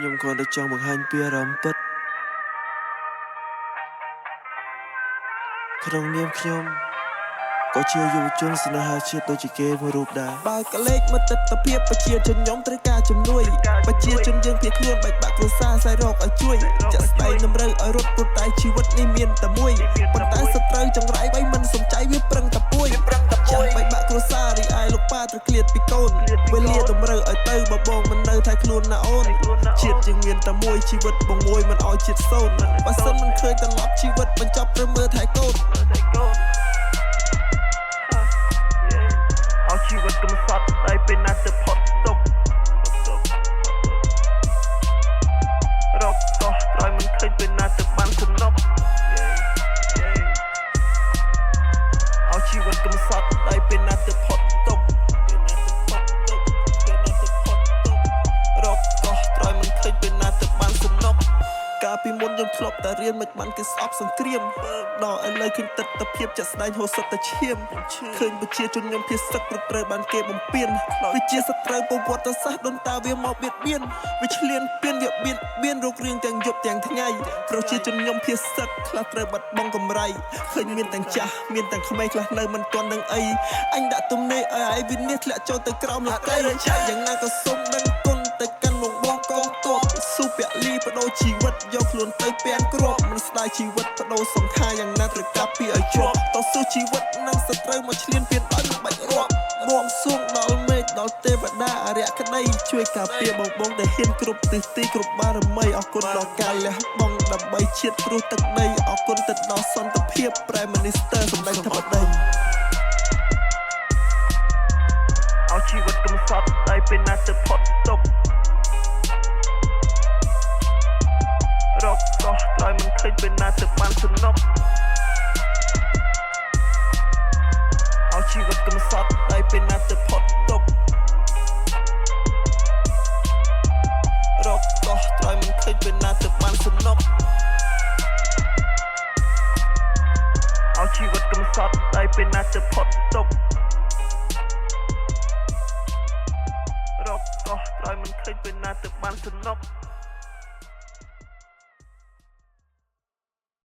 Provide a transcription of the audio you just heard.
ខ្ញុំគ្រាន់តែចង់បង្ហាញពីអារម្មណ៍ពិតក្នុងនាមខ្ញុំក៏ជាយុវជនស្នេហាជាតិដូចជាគេមួយរូបដែរបើកលេចមកទិដ្ឋភាពប្រជាជនខ្ញុំត្រូវការជំនួយប្រជាជនយើងភៀសខ្លួនបែកបាក់គ្រួសារខ្សែរកឲ្យជួយចាក់ស្ដែងតម្រូវឲ្យរត់ព្រោះតែជីវិតនេះមានតែមួយប៉ុន្តែសត្រូវចង្រៃໄວមិនសំចៃវាប្រឹងតែពួយចាំបែកបាក់គ្រួសាររីឯលោកប៉ាត្រូវឃ្លាតពីកូនវេលាតម្រូវឲ្យទៅបបងមិននៅថែខ្លួនណាអូនជាតិជាងមានតែមួយជីវិតបង្មួយមិនឲ្យជាតិសូន្យបើសិនមិនឃើញត្រឡប់ជីវិតបញ្ចប់ត្រូវមើលថែកូនជីវិតកំសត់តែពេលណាទៅផុតទុក្ខរកកោះត្រយមិនឃើញពេលណាទៅបានសំណុកអោជីវិតកំសត់តែពេលណាទៅផុតទុក្ខរកកោះត្រយមិនឃើញពេលណាទៅបានសំណុកកាលពីមុនយើងធ្លាប់តែរៀនមិនបានគេស្អប់សង្គ្រាមដល់ឥឡូវឃើញទិដ្ឋភាពចាក់ស្ដែងហូរសុទ្ធតែឈាមឃើញប្រជាជនខ្ញុំភៀសសឹកព្រោះត្រូវបានគេបំពានវាជាសត្រូវប្រវត្តិសាស្ត្រដូនតាវាមកបៀតបៀនវាឈ្លានពានវាបៀតបៀនរោគរៀងទាំងយប់ទាំងថ្ងៃប្រជាជនខ្ញុំភៀសសឹកខ្លះត្រូវបាត់បង់កម្រៃឃើញមានទាំងចាស់មានទាំងក្មេងខ្លះនៅមិនទាន់នឹងអីអញដាក់ទំនេរឲ្យឯវិនិច្ឆ័យធ្លាក់ចូលទៅក្រោមលោកីយ៉ាងណាក៏សូមដឹងគុណទៅកាន់លោកបងកងទ័ពស៊ូពលីបដូរជីវិតយកខ្លួនទៅពាំងគ្រាប់មិនស្ដាយជីវិតបដូរសង្ខារយ៉ាងណាត្រូវកាប់ពីឲ្យជាប់តស៊ូជីវិតនឹងសត្រូវមកឈ្លានពានដោយមិនបាច់រាប់បួងសួងដល់មេឃដល់ទេវតាអរិយក្តីជួយការពារបងដែលហ៊ានគ្រប់ទិសទីគ្រប់បារមីអរគុណដល់ការលះបង់ដើម្បីជាតិព្រោះទឹកដីអរគុណទៅដល់សន្តិភាព Prime Minister សម្ដេចធិបតីអោជីវិតកំសត់តែពេលណាទៅផុតទុក្ខរកកោះត្រយមិនឃើញពេលណាទៅបានសំណុកអោជីវិតកំសត់តែពេលណាទៅផុតទុក្ខរកកោះត្រយមិនឃើញពេលណាទៅបានសំណុកអោជីវិតកំសត់តែពេលណាទៅផុតទុក្ខរកកោះត្រយមិនឃើញពេលណាទៅបានសំណុក